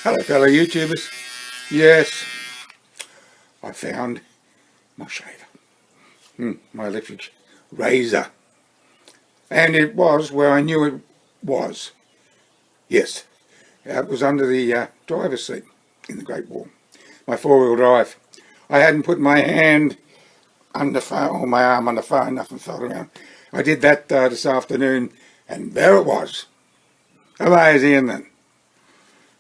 Hello fellow YouTubers. Yes, I found my shaver. My electric razor. And it was where I knew it was. Yes, it was under the driver's seat in the Great Wall. My four-wheel drive. I hadn't put my hand on the phone, or my arm on the phone, nothing felt around. I did that this afternoon, and there it was. Amazing, isn't it?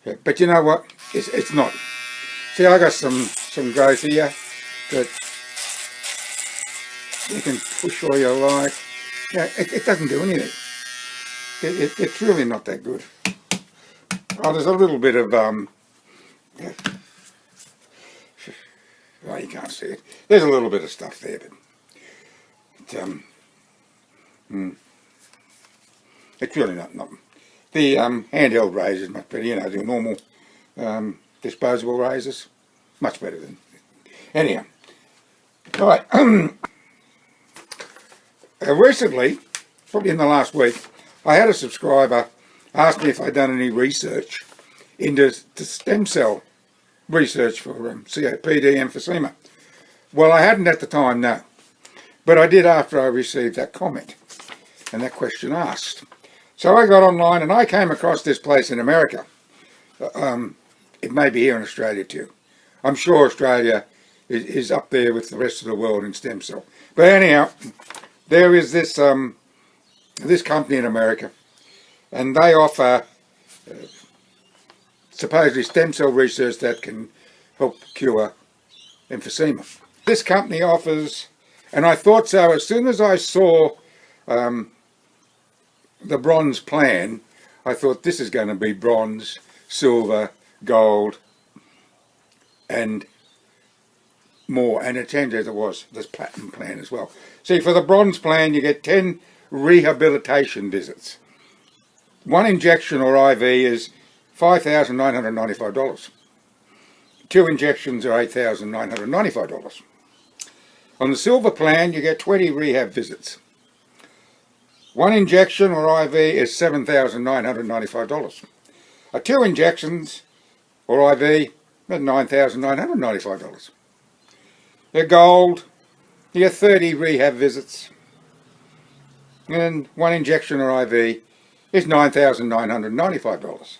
Yeah, but you know what? It's not. See, I got some growth here that you can push all you like. Yeah, it doesn't do anything. It's really not that good. Oh, there's a little bit of yeah. Oh, you can't see it. There's a little bit of stuff there, but it's really not. The handheld razors much better. You know, the normal disposable razors, much better than. Anyhow, all right. Recently, probably in the last week, I had a subscriber ask me if I'd done any research into stem cell research for COPD emphysema. Well, I hadn't at the time, no. But I did after I received that comment and that question asked. So I got online and I came across this place in America. It may be here in Australia too. I'm sure Australia is up there with the rest of the world in stem cell. But anyhow, there is this this company in America, and they offer supposedly stem cell research that can help cure emphysema. This company offers, and I thought so as soon as I saw the bronze plan, I thought this is going to be bronze, silver, gold, and more. And it turns out it was this platinum plan as well. See, for the bronze plan, you get 10 rehabilitation visits. One injection or IV is $5,995. 2 injections are $8,995. On the silver plan, you get 20 rehab visits. 1 injection or IV is $7,995. 2 injections or IV is $9,995. The gold, you get 30 rehab visits. And 1 injection or IV is $9,995.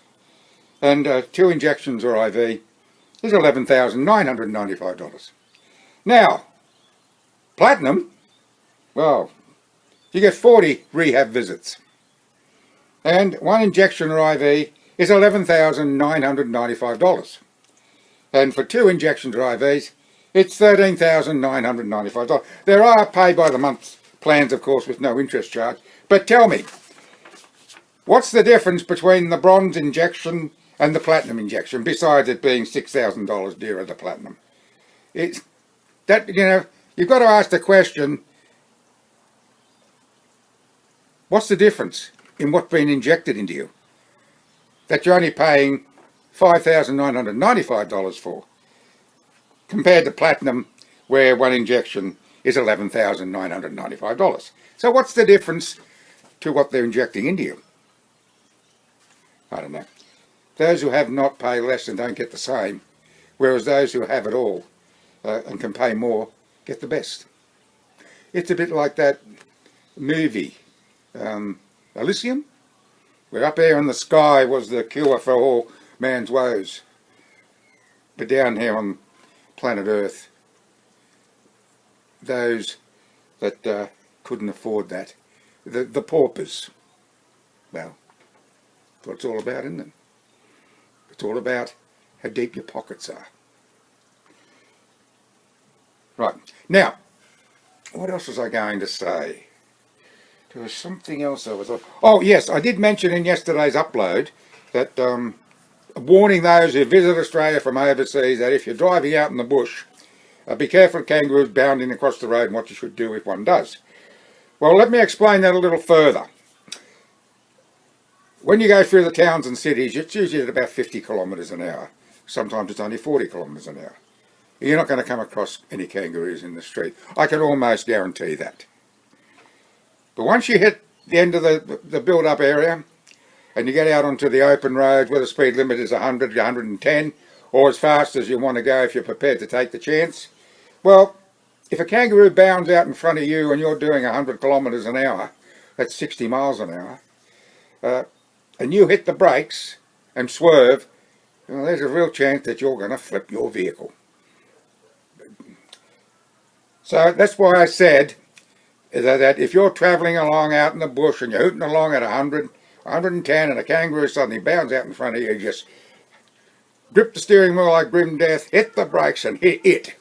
And 2 injections or IV is $11,995. Now, platinum, well, you get 40 rehab visits. And 1 injection or IV is $11,995. And for 2 injections or IVs, it's $13,995. There are pay by the month plans, of course, with no interest charge. But tell me, what's the difference between the bronze injection and the platinum injection, besides it being $6,000 dearer, the platinum? It's that, you know, you've got to ask the question, what's the difference in what's being injected into you that you're only paying $5,995 for, compared to platinum, where 1 injection is $11,995. So what's the difference to what they're injecting into you? I don't know. Those who have not pay less and don't get the same, whereas those who have it all and can pay more get the best. It's a bit like that movie, Elysium, where up there in the sky was the cure for all man's woes. But down here on planet Earth, those that couldn't afford that, the paupers, well, that's what it's all about, isn't it? It's all about how deep your pockets are. Right, now, what else was I going to say? There was something else I was... Oh, yes, I did mention in yesterday's upload that warning those who visit Australia from overseas that if you're driving out in the bush, be careful of kangaroos bounding across the road and what you should do if one does. Well, let me explain that a little further. When you go through the towns and cities, it's usually at about 50 kilometres an hour. Sometimes it's only 40 kilometres an hour. You're not going to come across any kangaroos in the street. I can almost guarantee that. But once you hit the end of the build-up area and you get out onto the open road where the speed limit is 100 to 110, or as fast as you want to go if you're prepared to take the chance, well, if a kangaroo bounds out in front of you and you're doing 100 kilometres an hour, that's 60 miles an hour, and you hit the brakes and swerve, well, there's a real chance that you're going to flip your vehicle. So that's why I said that if you're travelling along out in the bush and you're hooting along at 100, 110 and a kangaroo suddenly bounds out in front of you, just grip the steering wheel like grim death, hit the brakes and hit it.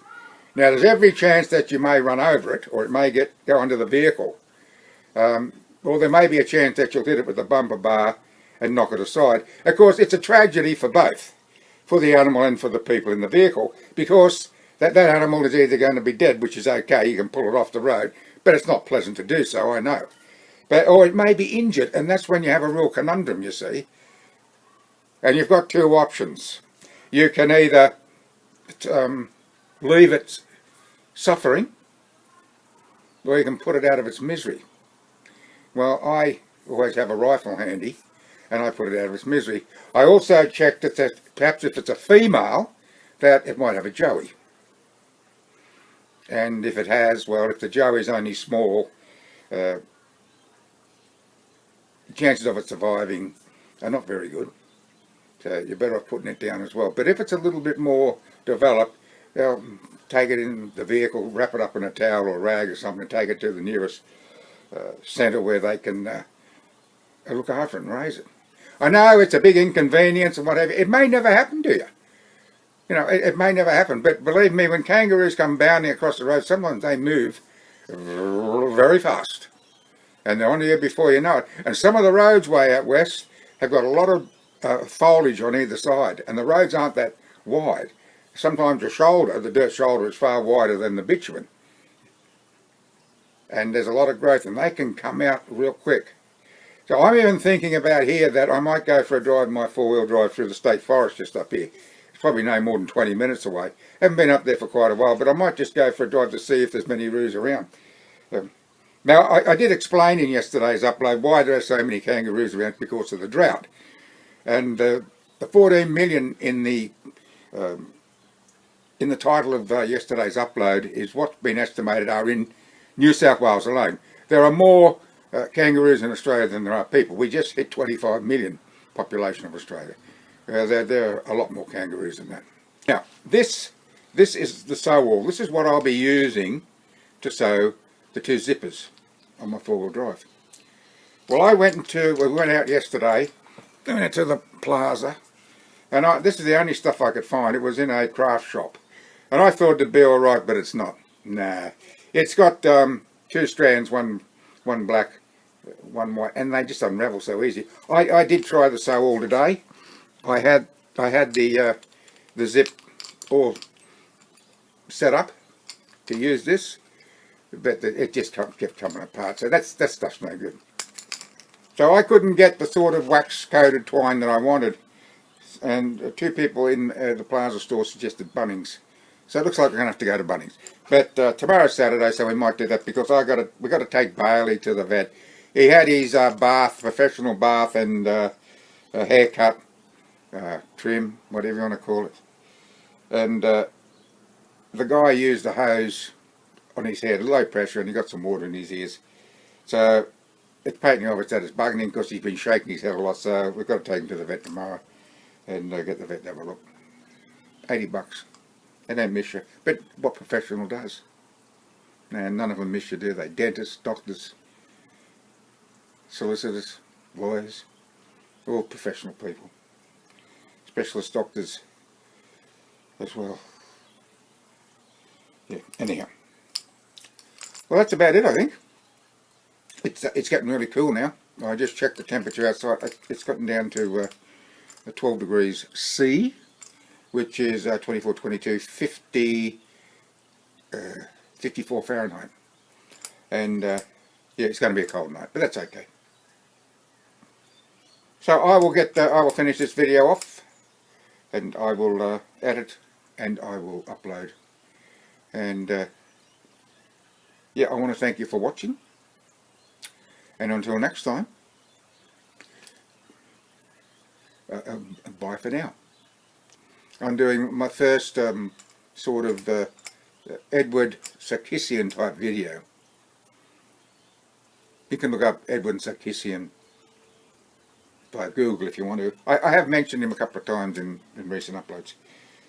Now there's every chance that you may run over it, or it may go under the vehicle. Or there may be a chance that you'll hit it with the bumper bar and knock it aside. Of course, it's a tragedy for both, for the animal and for the people in the vehicle, because that animal is either going to be dead, which is okay, you can pull it off the road, but it's not pleasant to do so, I know. Or it may be injured, and that's when you have a real conundrum, you see. And you've got two options. You can either leave it suffering, or you can put it out of its misery. Well, I always have a rifle handy, and I put it out of its misery. I also checked that perhaps if it's a female, that it might have a joey. And if it has, well, if the joey's only small, chances of it surviving are not very good. So you're better off putting it down as well. But if it's a little bit more developed, take it in the vehicle, wrap it up in a towel or rag or something, and take it to the nearest centre where they can look after it and raise it. I know it's a big inconvenience and whatever. It may never happen to you. You know, it may never happen. But believe me, when kangaroos come bounding across the road, sometimes they move very fast. And they're on you before you know it. And some of the roads way out west have got a lot of foliage on either side. And the roads aren't that wide. Sometimes the dirt shoulder is far wider than the bitumen. And there's a lot of growth, and they can come out real quick. So I'm even thinking about here that I might go for a drive in my four-wheel drive through the state forest just up here. It's probably no more than 20 minutes away. Haven't been up there for quite a while, but I might just go for a drive to see if there's many roos around. Now, I did explain in yesterday's upload why there are so many kangaroos around, because of the drought. And the 14 million in the title of yesterday's upload is what's been estimated are in New South Wales alone. There are more kangaroos in Australia than there are people. We just hit 25 million population of Australia. There are a lot more kangaroos than that. Now, this is the sew wall. This is what I'll be using to sew the two zippers on my four-wheel drive. Well, we went out yesterday, went out to the plaza, and this is the only stuff I could find. It was in a craft shop, and I thought it'd be all right, but it's not. Nah, it's got two strands, one black, one white, and they just unravel so easy. I did try the sew all today. I had the zip all set up to use this, but it just kept coming apart. So that stuff's no good. So I couldn't get the sort of wax coated twine that I wanted, and two people in the plaza store suggested Bunnings. So it looks like we're going to have to go to Bunnings. But tomorrow's Saturday, so we might do that, because we got to take Bailey to the vet. He had his professional bath and a haircut, trim, whatever you want to call it. And the guy used a hose on his head, low pressure, and he got some water in his ears. So it's painting off, it's bugging him because he's been shaking his head a lot. So we've got to take him to the vet tomorrow and get the vet to have a look. $80. They don't miss you. But what professional does? And none of them miss you, do they? Dentists, doctors, solicitors, lawyers, all professional people. Specialist doctors as well. Yeah, anyhow. Well, that's about it, I think. It's getting really cool now. I just checked the temperature outside. It's gotten down to 12 degrees C, which is 24, 22, 50, 54 Fahrenheit. And yeah, it's going to be a cold night, but that's okay. So I will finish this video off, and I will edit, and I will upload. And yeah, I want to thank you for watching. And until next time, bye for now. I'm doing my first sort of Edward Sarkisian type video. You can look up Edward Sarkisian by Google if you want to. I have mentioned him a couple of times in recent uploads.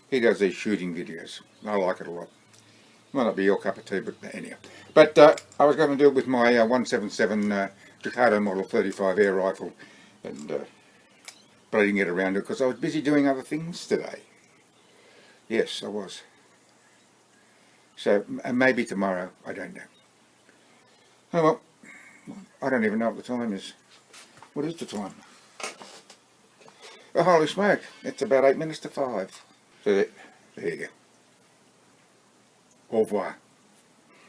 He does these shooting videos. I like it a lot. Might not be your cup of tea, but anyhow. But I was going to do it with my 177 Ducato Model 35 air rifle, and but I didn't get around to it because I was busy doing other things today. Yes, I was. So maybe tomorrow, I don't know. Oh well, I don't even know what the time is. What is the time? Oh, holy smoke, it's about 8 minutes to 5. So there you go. Au revoir.